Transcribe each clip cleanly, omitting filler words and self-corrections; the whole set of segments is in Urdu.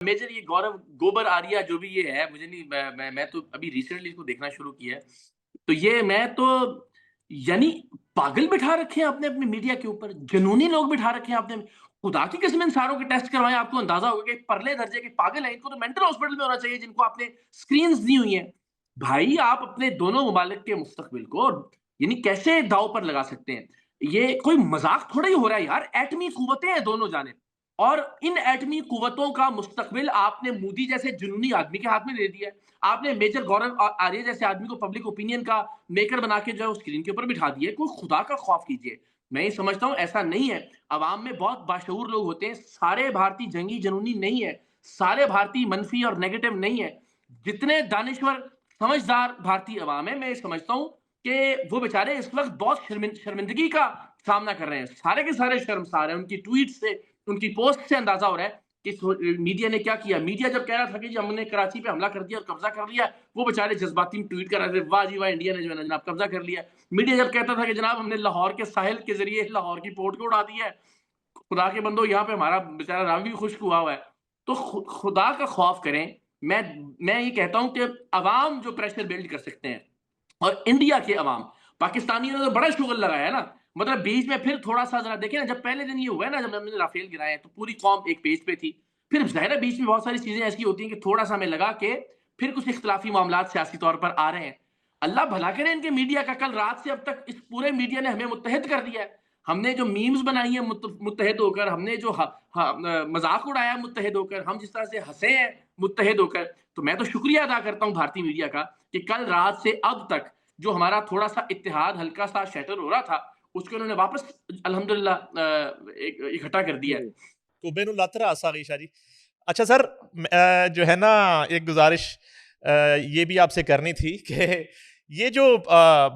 میجر یہ گورو گوبر آریا جو بھی یہ ہے، مجھے نہیں، میں تو ابھی ریسنٹلی اس کو دیکھنا شروع کیا ہے، تو یہ میں تو یعنی پاگل بٹھا رکھے ہیں اپنے اپنے میڈیا کے اوپر، جنونی لوگ بٹھا رکھے ہیں اپنے. خدا کی قسم ان ساروں کے ٹیسٹ کروائیں، آپ کو اندازہ ہوگا کہ پرلے درجے کے پاگل ہیں، ان کو تو مینٹل ہاسپٹل میں ہونا چاہیے جن کو آپ نے سکرینز دی ہوئی ہیں. بھائی آپ اپنے دونوں ممالک کے مستقبل کو یعنی کیسے داؤ پر لگا سکتے ہیں؟ یہ کوئی مذاق تھوڑا ہی ہو رہا ہے یار، ایٹمی قوتیں ہیں دونوں جانب، اور ان ایٹمی قوتوں کا مستقبل آپ نے مودی جیسے جنونی آدمی کے ہاتھ میں دے دیا ہے. آپ نے میجر گورو آریہ جیسے آدمی کو پبلک اوپینین کا میکر بنا کے جو ہے اسکرین کے اوپر بٹھا دیا ہے. کوئی خدا کا خوف کیجیے. میں یہ سمجھتا ہوں ایسا نہیں ہے. عوام میں بہت باشعور لوگ ہوتے ہیں، سارے بھارتی جنگی جنونی نہیں ہے، سارے بھارتی منفی اور نیگیٹو نہیں ہے. جتنے دانشور سمجھدار بھارتی عوام ہے، میں یہ سمجھتا ہوں کہ وہ بیچارے اس وقت بہت شرمندگی کا سامنا کر رہے ہیں. سارے کے سارے شرمسار ہیں. ان کی ٹویٹ سے، ان کی پوسٹ سے اندازہ ہو رہا ہے کہ میڈیا نے کیا کیا. میڈیا جب کہہ رہا تھا کہ جی ہم نے کراچی پہ حملہ کر دیا اور قبضہ کر لیا، وہ بیچارے جذباتی ٹویٹ کر رہے تھے، واہ جی واہ انڈیا نے جو ہے نا جناب قبضہ کر لیا. میڈیا جب کہتا تھا کہ جناب ہم نے لاہور کے ساحل کے ذریعے لاہور کی پورٹ کو اڑا دیا ہے، خدا کے بندو یہاں پہ ہمارا بیچارہ راوی خشک ہوا ہوا ہے. تو خدا کا خوف کریں. میں یہ کہتا ہوں کہ عوام جو پریشر بلڈ کر سکتے ہیں، اور انڈیا کے عوام، پاکستانیوں نے تو بڑا شغل لگایا ہے نا. مطلب بیچ میں پھر تھوڑا سا ذرا دیکھیں نا، جب پہلے دن یہ ہوا ہے نا، جب ہم نے رافیل گرائے تو پوری قوم ایک پیج پہ تھی. پھر ظاہر ہے بیچ میں بہت ساری چیزیں ایسی ہوتی ہیں کہ تھوڑا سا ہمیں لگا کہ پھر کچھ اختلافی معاملات سیاسی طور پر آ رہے ہیں. اللہ بھلا کرے ان کے میڈیا کا. کل رات سے اب تک اس پورے میڈیا نے ہمیں متحد کر دیا ہے. ہم نے جو میمز بنائی ہیں متحد ہو کر، ہم نے جو مذاق اڑایا متحد ہو کر، ہم جس طرح سے ہنسے ہیں متحد ہو کر. تو میں تو شکریہ ادا کرتا ہوں بھارتی میڈیا کا کہ کل رات سے اب تک جو ہمارا تھوڑا سا اتحاد ہلکا سا شیٹر ہو رہا تھا، اس کو انہوں نے واپس الحمدللہ اکٹھا کر دیا ہے. تو بین الاترا ساغی شاہ جی. اچھا سر، جو ہے نا ایک گزارش یہ بھی آپ سے کرنی تھی کہ یہ جو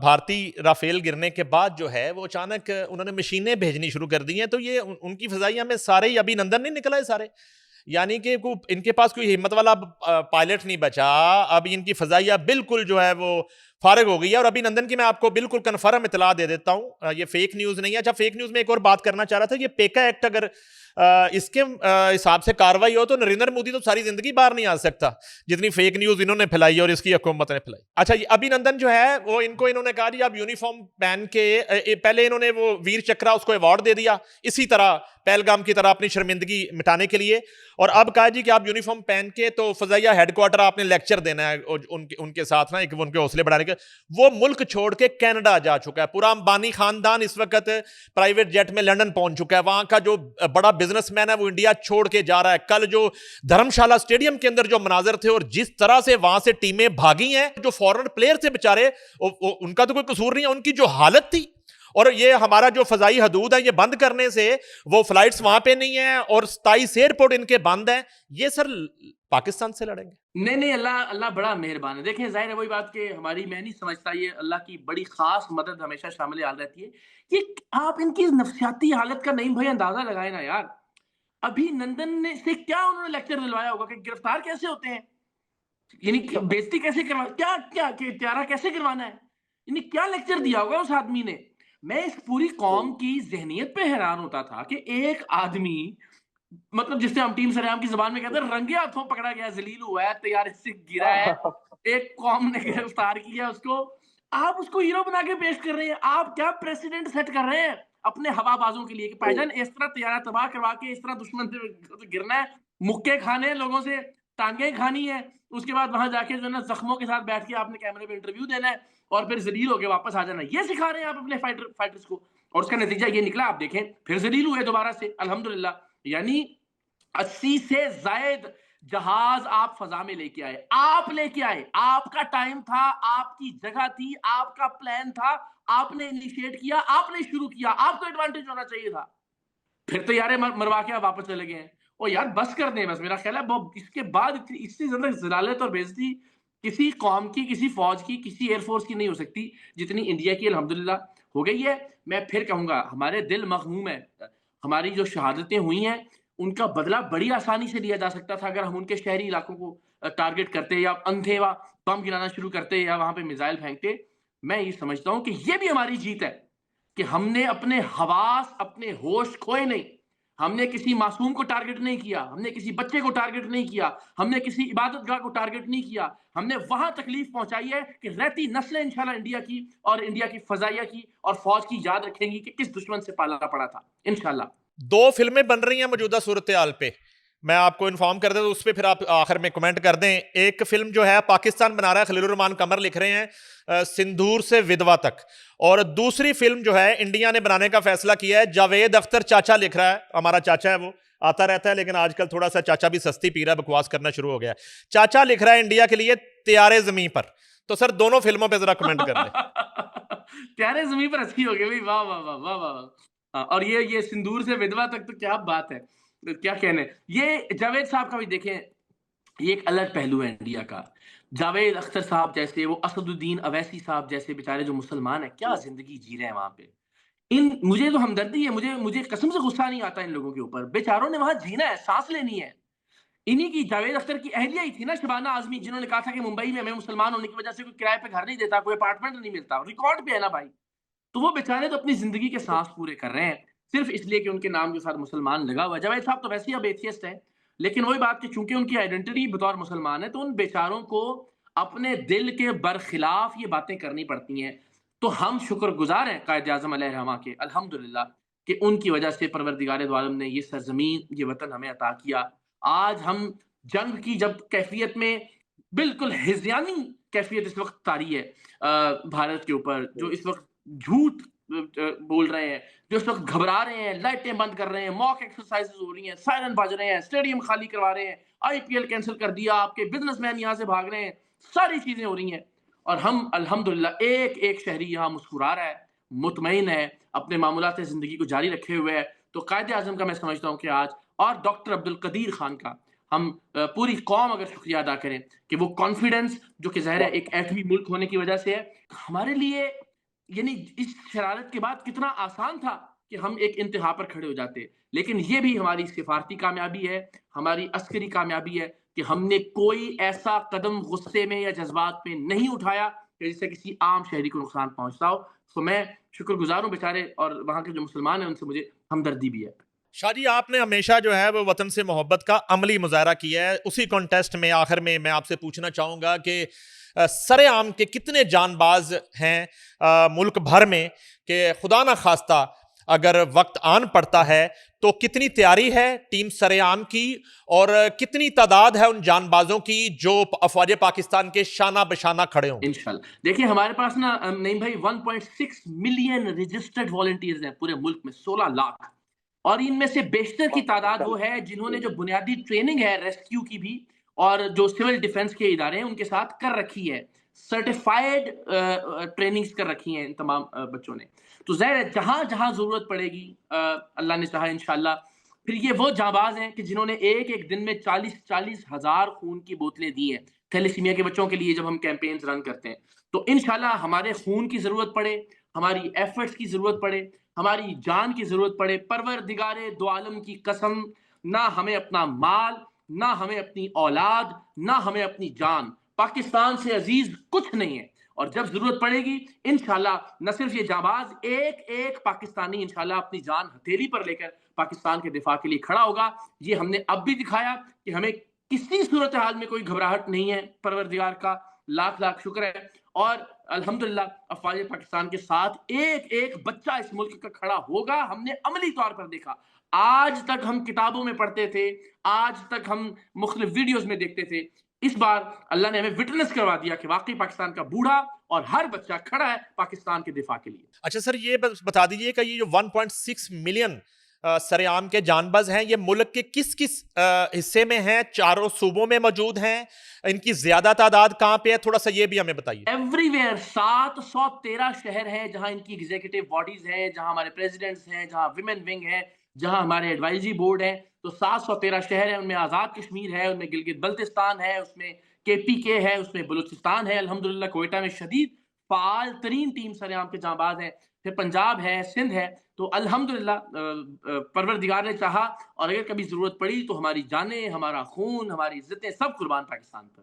بھارتی رافیل گرنے کے بعد جو ہے وہ اچانک انہوں نے مشینیں بھیجنی شروع کر دی ہیں، تو یہ ان کی فضائیہ میں سارے ہی ابھی نندن نہیں نکلا ہے سارے، یعنی کہ ان کے پاس کوئی ہمت والا پائلٹ نہیں بچا. اب ان کی فضائیہ بالکل جو ہے وہ فارغ ہو گئی ہے. اور ابھی نندن کی میں آپ کو بالکل کنفرم اطلاع دے دیتا ہوں، یہ فیک نیوز نہیں ہے. اچھا فیک نیوز میں ایک اور بات کرنا چاہ رہا تھا، یہ پیکا ایکٹ اگر اس کے حساب سے کاروائی ہو تو نریندر مودی تو ساری زندگی باہر نہیں آ سکتا جتنی فیک نیوز انہوں نے پھیلائی اور اس کی حکومت نے پھیلائی. اچھا ابھی نندن جو ہے وہ انہوں نے کہا جی آپ یونیفارم پہن کے، پہلے انہوں نے وہ ویر چکرا اس کو ایوارڈ دے دیا اسی طرح پہلگام کی طرح اپنی شرمندگی مٹانے کے لیے، اور اب کہا جی کہ آپ یونیفارم پہن کے تو فضائیہ ہیڈ کوارٹر آپ نے لیکچر دینا ہے ان کے ساتھ نا، ان کے حوصلے بڑھانے کے. وہ ملک چھوڑ کے کینیڈا جا چکا ہے. پورا امبانی خاندان اس وقت پرائیویٹ جیٹ میں لنڈن پہنچ چکا ہے. وہاں کا جو بڑا بزنس مین ہے وہ انڈیا چھوڑ کے جا رہا ہے. کل جو دھرم شالہ اسٹیڈیم کے اندر جو مناظر تھے اور جس طرح سے وہاں سے ٹیمیں بھاگی ہیں، جو فورن پلیئر تھے بیچارے، ان کا تو کوئی قصور نہیں ہے، ان کی جو حالت تھی. اور یہ ہمارا جو فضائی حدود ہے یہ بند کرنے سے وہ فلائٹس وہاں پہ نہیں ہیں اور 27 ایئرپورٹ ان کے بند ہیں. یہ سر پاکستان سے لڑیں گے؟ نہیں اللہ بڑا مہربان ہے. دیکھیں ظاہر ہے وہی بات کہ ہماری، میں نہیں سمجھتا، یہ اللہ کی بڑی خاص مدد ہمیشہ شامل حال رہتی ہے. یہ آپ ان کی نفسیاتی حالت کا نہیں بھائی اندازہ لگائے نا یار. ابھی نندن نے سے کیا انہوں نے لیکچر دلوایا ہوگا کہ گرفتار کیسے ہوتے ہیں، یعنی بےزتی کیسے کروانا، کیا تیارہ کیسے کروانا ہے، یعنی کیا لیکچر دیا ہوگا اس آدمی نے. میں اس پوری قوم کی ذہنیت پہ حیران ہوتا تھا کہ ایک آدمی، مطلب جس سے ہم ٹیم سریام کی زبان میں کہتے ہیں رنگے ہاتھوں پکڑا گیا، ذلیل ہوا ہے، طیارے سے گرا ہے، ایک قوم نے گرفتار کیا اس کو، آپ اس کو ہیرو بنا کے پیش کر رہے ہیں. آپ کیا پریسیڈنٹ سیٹ کر رہے ہیں اپنے ہوا بازوں کے لیے کہ بھائی جان اس طرح طیارہ تباہ کروا کے اس طرح دشمن سے گرنا ہے، مکے کھانے ہیں لوگوں سے، ٹانگیں کھانی ہے، اس کے بعد وہاں جا کے جو ہے نا زخموں کے ساتھ بیٹھ کے آپ نے کیمرے پہ انٹرویو دینا ہے اور پھر ذلیل ہو کے واپس آ جانا ہے. یہ سکھا رہے ہیں آپ اپنے فائٹرز کو، اور اس کا نتیجہ یہ نکلا. آپ دیکھیں پھر ذلیل ہوئے دوبارہ سے الحمدللہ. یعنی 80 سے زائد جہاز آپ فضا میں لے کے آئے، آپ لے کے آئے، آپ کا ٹائم تھا، آپ کی جگہ تھی، آپ کا پلان تھا، آپ نے انیشیٹ کیا، آپ نے شروع کیا، آپ کو ایڈوانٹیج ہونا چاہیے تھا. پھر تو یار مروا کے آپ واپس چلے گئے ہیں. اور یار بس کر دیں بس، میرا خیال ہے اس کے بعد اس سے زیادہ ذلالت اور بےعزتی کسی قوم کی، کسی فوج کی، کسی ایئر فورس کی نہیں ہو سکتی جتنی انڈیا کی الحمدللہ ہو گئی ہے. میں پھر کہوں گا ہمارے دل مغموم ہے. ہماری جو شہادتیں ہوئی ہیں ان کا بدلہ بڑی آسانی سے لیا جا سکتا تھا اگر ہم ان کے شہری علاقوں کو ٹارگٹ کرتے یا اندھے بم گرانا شروع کرتے یا وہاں پہ میزائل پھینکتے. میں یہ سمجھتا ہوں کہ یہ بھی ہماری جیت ہے کہ ہم نے اپنے حواس، اپنے ہوش کھوئے نہیں. ہم نے کسی معصوم کو ٹارگٹ نہیں کیا, ہم نے کسی بچے کو ٹارگٹ نہیں کیا, ہم نے کسی عبادت گاہ کو ٹارگٹ نہیں کیا. ہم نے وہاں تکلیف پہنچائی ہے کہ رہتی نسلیں انشاءاللہ انڈیا کی اور انڈیا کی فضائیہ کی اور فوج کی یاد رکھیں گی کہ کس دشمن سے پالا پڑا تھا انشاءاللہ. 2 فلمیں بن رہی ہیں موجودہ صورتحال پہ, میں آپ کو انفارم کر دیں تو اس پہ پھر آپ آخر میں کمنٹ کر دیں. ایک فلم جو ہے پاکستان بنا رہا ہے, خلیل الرحمان قمر لکھ رہے ہیں, سندور سے ودوا تک, اور دوسری فلم جو ہے انڈیا نے بنانے کا فیصلہ کیا ہے, جاوید اختر چاچا لکھ رہا ہے, ہمارا چاچا ہے وہ, آتا رہتا ہے لیکن آج کل تھوڑا سا چاچا بھی سستی پی رہا ہے, بکواس کرنا شروع ہو گیا ہے. چاچا لکھ رہا ہے انڈیا کے لیے تیارے زمین پر. تو سر دونوں فلموں پہ ذرا کمنٹ کر دیں. پیارے زمین پر اچھی ہو گئی بھائی, واہ واہ واہ واہ واہ. اور یہ سندور سے ودوا تک تو کیا بات ہے, کیا کہنے. یہ جاوید صاحب کا بھی دیکھیں, یہ ایک الگ پہلو ہے انڈیا کا. جاوید اختر صاحب جیسے, وہ اسد الدین اویسی صاحب جیسے بیچارے جو مسلمان ہیں, کیا زندگی جی رہے ہیں وہاں پہ. مجھے تو ہمدردی ہے, مجھے قسم سے غصہ نہیں آتا ان لوگوں کے اوپر. بیچاروں نے وہاں جینا ہے, سانس لینی ہے. انہی کی جاوید اختر کی اہلیہ ہی تھی نا شبانہ اعظمی, جنہوں نے کہا تھا کہ ممبئی میں ہمیں مسلمان ہونے کی وجہ سے کوئی کرائے پہ گھر نہیں دیتا, کوئی اپارٹمنٹ نہیں ملتا. ریکارڈ پہ ہے نا بھائی. تو وہ بیچارے تو اپنی زندگی کے سانس پورے کر رہے ہیں صرف اس لیے کہ ان کے نام کے ساتھ مسلمان لگا ہوا ہے. جاوید صاحب تو ویسے ہی اب ایتھیسٹ ہیں, لیکن وہی بات کہ چونکہ ان کی آئیڈینٹی بطور مسلمان ہے, تو ان بیچاروں کو اپنے دل کے برخلاف یہ باتیں کرنی پڑتی ہیں. تو ہم شکر گزار ہیں قائد اعظم علیہ الرحمہ کے الحمدللہ کہ ان کی وجہ سے پروردگار دو عالم نے یہ سرزمین, یہ وطن ہمیں عطا کیا. آج ہم جنگ کی جب کیفیت میں بالکل ہذیانی کیفیت اس وقت طاری ہے بھارت کے اوپر, جو اس وقت جھوٹ بول رہے ہیں, جو اس وقت گھبرا رہے ہیں, لائٹیں بند کر رہے ہیں, موک ایکسرسائزز ہو رہی ہیں, سائرن بج رہے ہیں, اسٹیڈیم خالی کروا رہے ہیں, آئی پی ایل کینسل کر دیا, آپ کے بزنس مین یہاں سے بھاگ رہے ہیں, ساری چیزیں ہو رہی ہیں. اور ہم الحمدللہ ایک ایک شہری یہاں مسکرا رہا ہے, مطمئن ہے, اپنے معمولات زندگی کو جاری رکھے ہوئے ہے. تو قائد اعظم کا میں سمجھتا ہوں کہ آج, اور ڈاکٹر عبد القدیر خان کا, ہم پوری قوم اگر شکریہ ادا کریں کہ وہ کانفیڈنس جو کہ ظاہر ہے ایک ایٹمی ملک ہونے کی وجہ سے ہے, ہمارے لیے یعنی اس شرارت کے بعد کتنا آسان تھا کہ ہم ایک انتہا پر کھڑے ہو جاتے. لیکن یہ بھی ہماری سفارتی کامیابی ہے, ہماری عسکری کامیابی ہے کہ ہم نے کوئی ایسا قدم غصے میں یا جذبات میں نہیں اٹھایا کہ جس سے کسی عام شہری کو نقصان پہنچتا ہو. تو میں شکر گزار ہوں بیچارے, اور وہاں کے جو مسلمان ہیں ان سے مجھے ہمدردی بھی ہے. شاہ جی, آپ نے ہمیشہ جو ہے وہ وطن سے محبت کا عملی مظاہرہ کیا ہے. اسی کانٹیسٹ میں آخر میں آپ سے پوچھنا چاہوں گا کہ سر عام کے کتنے جان باز ہیں ملک بھر میں, کہ خدا نہ خواستہ اگر وقت آن پڑتا ہے تو کتنی تیاری ہے ٹیم سر عام کی, اور کتنی تعداد ہے ان جان بازوں کی جو افواج پاکستان کے شانہ بشانہ کھڑے ہوں؟ انشاءاللہ دیکھیں, ہمارے پاس نا نہیں بھائی 1.6 ملین رجسٹرڈ والنٹیئرز ہیں پورے ملک میں, 16 لاکھ. اور ان میں سے بیشتر کی تعداد وہ ہے جنہوں نے جو بنیادی ٹریننگ ہے ریسکیو کی بھی, اور جو سول ڈیفنس کے ادارے ہیں ان کے ساتھ کر رکھی ہے, سرٹیفائیڈ ٹریننگز کر رکھی ہیں ان تمام بچوں نے. تو ظاہر ہے جہاں جہاں ضرورت پڑے گی اللہ نے چاہا انشاءاللہ. پھر یہ وہ جانباز ہیں کہ جنہوں نے ایک ایک دن میں 40 ہزار خون کی بوتلیں دی ہیں تھیلیسیمیا کے بچوں کے لیے جب ہم کیمپینز رن کرتے ہیں. تو انشاءاللہ ہمارے خون کی ضرورت پڑے, ہماری ایفرٹس کی ضرورت پڑے, ہماری جان کی ضرورت پڑے, پروردگار دو عالم کی قسم, نہ ہمیں اپنا مال, نہ ہمیں اپنی اولاد, نہ ہمیں اپنی جان, پاکستان سے عزیز کچھ نہیں ہے. اور جب ضرورت پڑے گی انشاءاللہ نہ صرف یہ جانباز, ایک ایک پاکستانی انشاءاللہ اپنی جان ہتھیلی پر لے کر پاکستان کے دفاع کے لیے کھڑا ہوگا. یہ ہم نے اب بھی دکھایا کہ ہمیں کسی صورتحال میں کوئی گھبراہٹ نہیں ہے, پروردگار کا لاکھ لاکھ شکر ہے. اور الحمدللہ افواج پاکستان کے ساتھ ایک ایک بچہ اس ملک کا کھڑا ہوگا, ہم نے عملی طور پر دیکھا. آج تک ہم کتابوں میں پڑھتے تھے, آج تک ہم مختلف ویڈیوز میں دیکھتے تھے, اس بار اللہ نے ہمیں وٹنس کروا دیا کہ واقعی پاکستان کا بوڑھا اور ہر بچہ کھڑا ہے پاکستان کے دفاع کے لیے. اچھا سر, یہ بتا دیجئے کہ یہ جو 1.6 ملین سر عام کے جانباز ہیں, یہ ملک کے کس کس حصے میں ہیں؟ چاروں صوبوں میں موجود ہیں؟ ان کی زیادہ تعداد کہاں پہ ہے؟ تھوڑا سا یہ بھی ہمیں بتائیے. ایوری ویئر 713 شہر ہیں جہاں ان کی ایگزیکٹو باڈیز ہیں, جہاں ہمارے پریزیڈنٹس ہیں, جہاں ویمن ونگ ہیں, جہاں ہمارے ایڈوائزری بورڈ ہیں. تو 713 شہر ہیں, ان میں آزاد کشمیر ہے, ان میں گلگت بلتستان ہے, اس میں KPK ہے, اس میں بلوچستان ہے. الحمدللہ کوئٹہ میں شدید فعال ترین ٹیم سر عام کے جانباز ہیں. پھر پنجاب ہے, سندھ ہے. تو الحمدللہ پروردگار نے چاہا, اور اگر کبھی ضرورت پڑی تو ہماری جانیں, ہمارا خون, ہماری عزتیں سب قربان پاکستان پر.